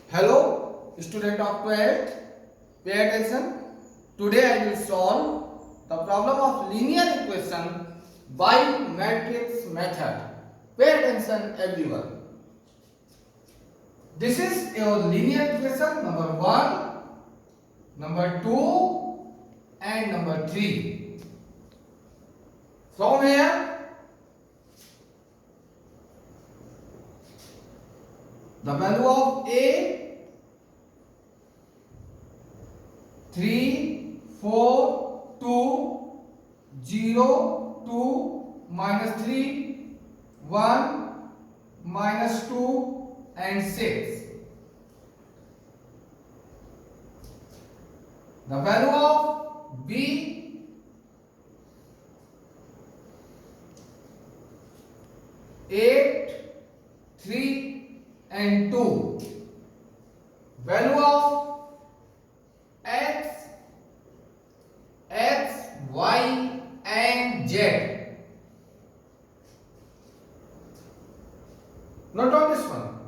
Hello, student of 12th. Pay attention. Today I will solve the problem of linear equation by matrix method. Pay attention, everyone. This is your linear equation number 1, number 2, and number 3. From here, the value of A 3, 4, 2, 0, 2, minus 3, 1, minus 2, and 6. The value of B 8, 3, and 2. Value of X, Y, and Z. Note on this one.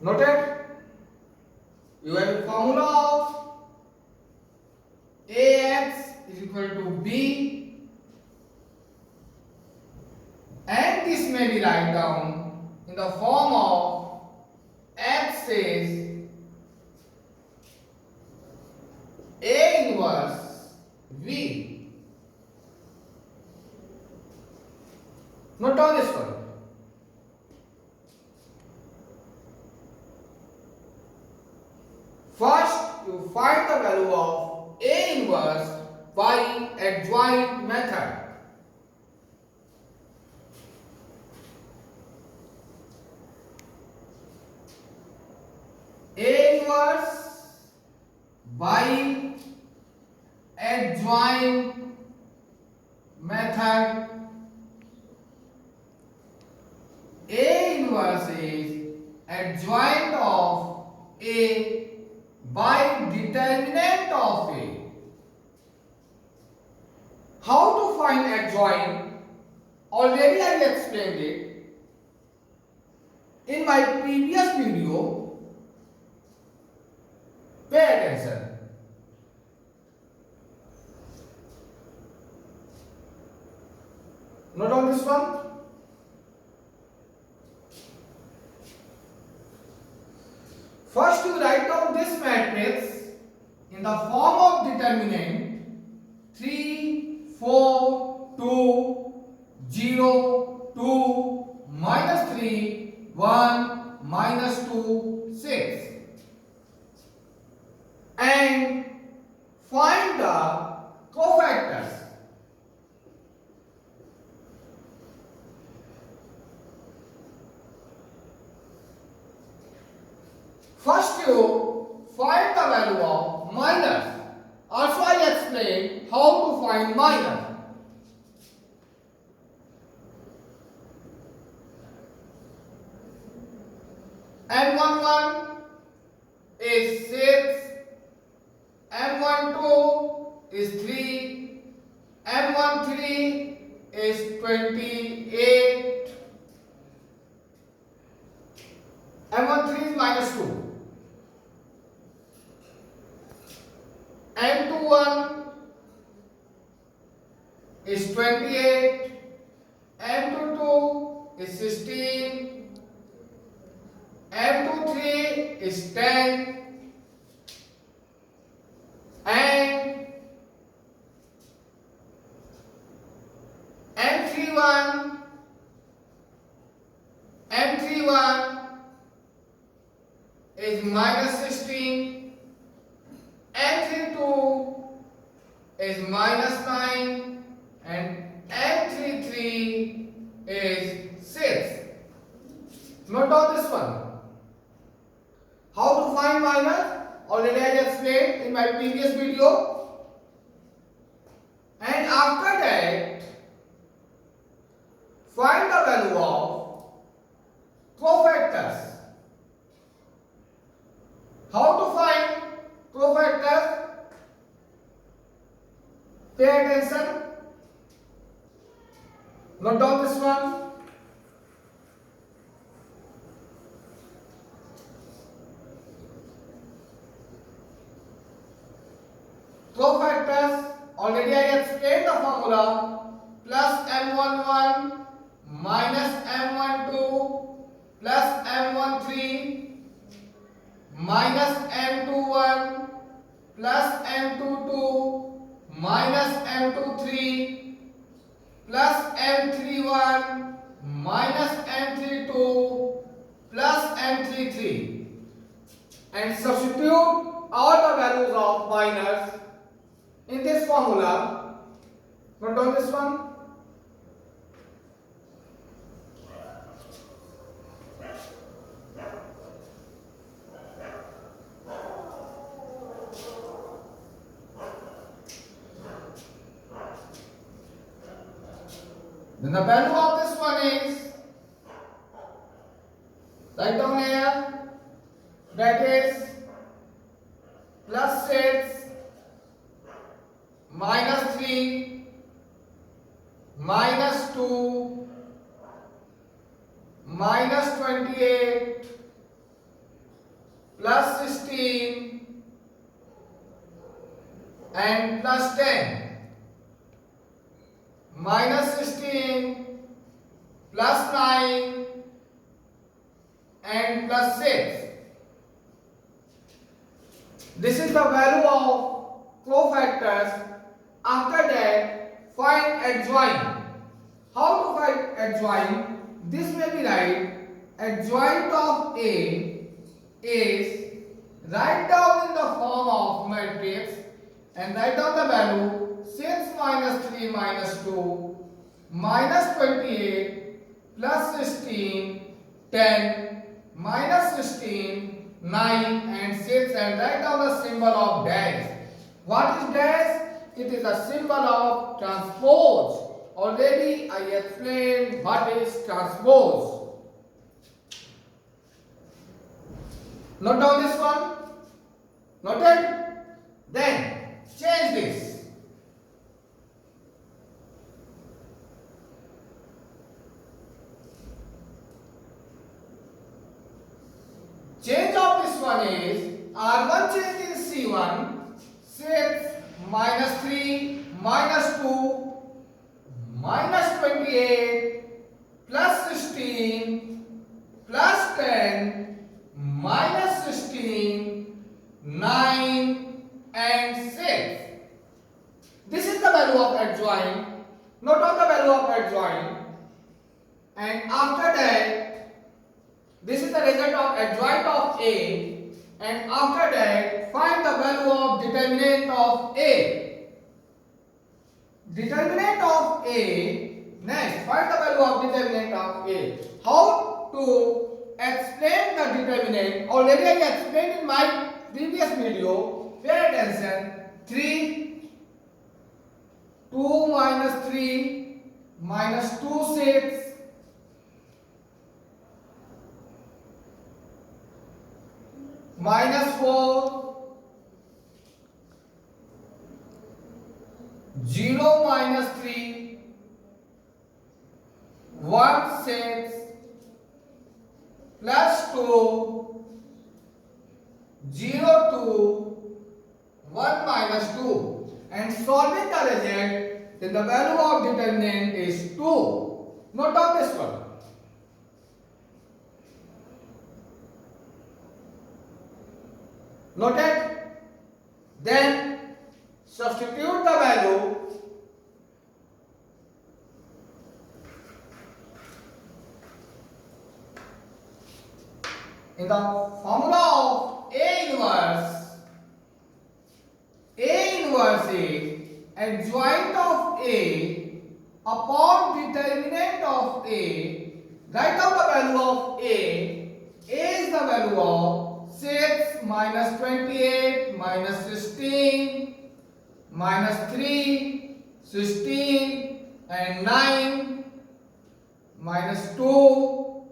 Noted? You have a formula of AX is equal to B, and this may be written down in the form of X is A inverse V. Note on this one. First, you find the value of A inverse by adjoint method. A inverse by adjoint method. A inverse is adjoint of A by determinant of A. How to find adjoint? Already I explained it in my previous video. Pay attention. Note on this one. First, you write down this matrix in the form of determinant 3, 4, 2, 0, 2, minus 3, 1, minus 2, 6. And find the cofactors. First, you find the value of minus. Also, I explained how to find minus. M11 is 6, M12 is 3, M13 is 28, M13 is minus 2. M21 is 28, M22 is 16, M23 is 10, and M31 is minus 16, M32 is minus 9, and M33 is 6. Note down this one. How to find minus? Already I explained in my previous video. And after that, find the value of cofactors. How to find cofactors? Pay attention. Note down this one. Cofactors, already I explained the formula. Plus M11 minus M12 plus M13 minus M21 plus M22 minus M23 plus M31 minus M32 plus M33, and substitute all the values of minors in this formula. Note down this one. Then the value of this one is, write down here, that is plus 6 minus 3 minus 2 minus 28 plus 16 and plus 10 minus 16 plus 9 and plus 6. This is the value of cofactors. After that, find adjoint. How to find adjoint? This may be right. Adjoint of A is, write down in the form of matrix and write down the value 6 minus 3 minus 2 minus 28 plus 16 10 minus 16 9 and 6, and write down the symbol of dash. What is dash? It is a symbol of transpose. Already I explained what is transpose. Note down this one. Noted? Then change this. Change of this one is, R1 change is C1, 6 minus 3 minus 2 minus 28 plus 16 plus 10 minus 16 9 and 6. This is the value of adjoint. Note down the value of adjoint, and after that this is the result of adjoint of A, and after that find the value of determinant of A. Determinant of A. Next, find the value of determinant of A. How to explain the determinant? Already I explained in my previous video. Pay attention. 3, 2 minus 3 minus 2 6 minus 4 0 minus 3 1 6 plus 2 0 2 1 minus 2, and solving the result, then the value of determinant is 2. Note down this one. Noted? Then substitute the value in the formula of A inverse. A inverse is adjoint of A upon determinant of A. Write down the value of A. A is the value of 6 minus 28 minus 16 minus 3 16 and 9 minus 2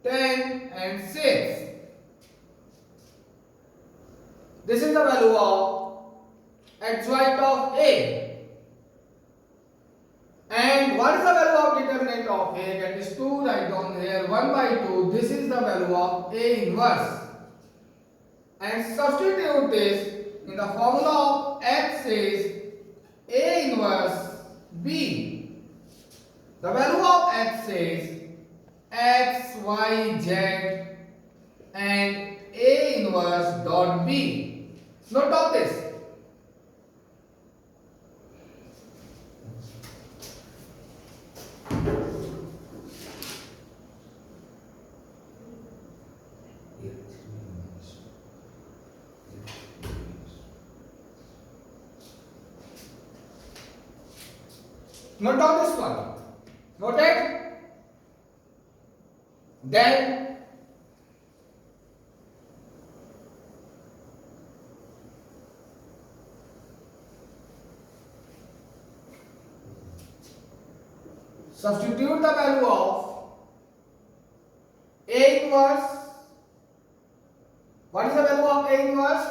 10 and 6. This is the value of adjoint of A. And what is the value of determinant A, that is 2, write down here 1 by 2. This is the value of A inverse. And substitute this in the formula of X is A inverse B. The value of X is X, Y, Z and A inverse dot B. Note down this. Note down this one. Noted? Then substitute the value of A inverse. What is the value of A inverse?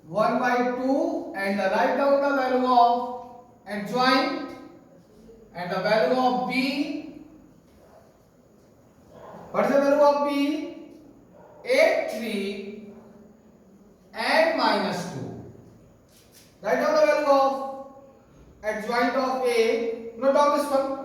1 by 2, and write down the value of adjoint and the value of B. What is the value of B? 8, 3 and minus 2. Write down the value of adjoint of A. Note down this one.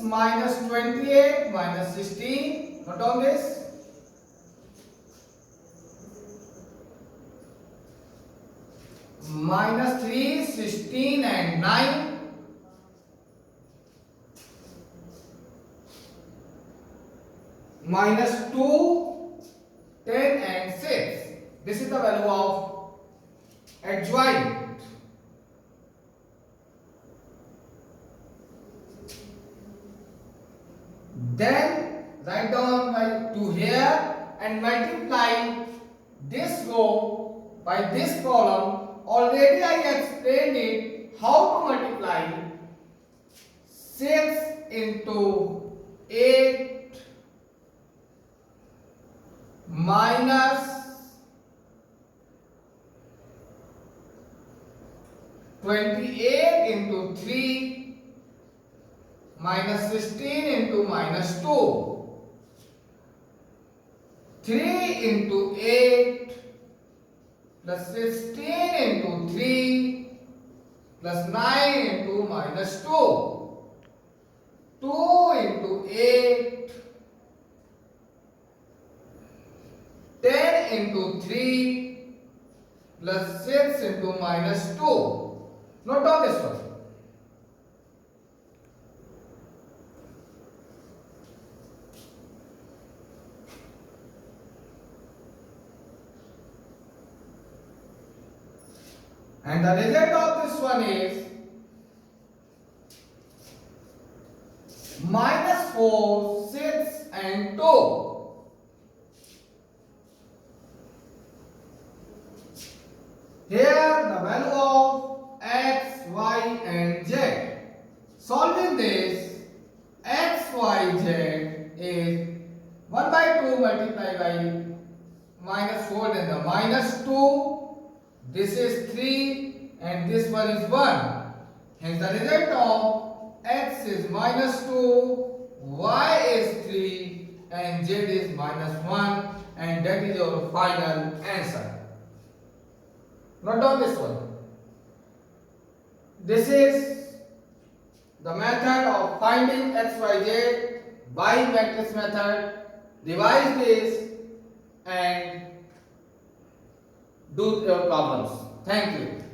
Minus 28 minus 16. Note down this. Minus 3, 16 and 9. Minus 2, 10 and 6. This is the value of adjoint. Then write down by 2 here and multiply this row by this column. Already I explained it how to multiply 6 into 8 minus 28 into 3 minus 16 into minus 2. 3 into 8 plus 16 into 3 plus 9 into minus 2. 2 into 8 10 into 3 plus 6 into minus 2. Note down this one. And the result of this one is minus 4, 6 and 2. Here the value of x, y and z. Solving this, x, y, z is 1 by 2 multiplied by minus 4 and the minus 2. This is 3 and this one is 1. Hence the result of x is minus 2, y is 3 and z is minus 1, and that is your final answer. Note down this one. This is the method of finding x, y, z by matrix method. Revise this and do your problems. Thank you.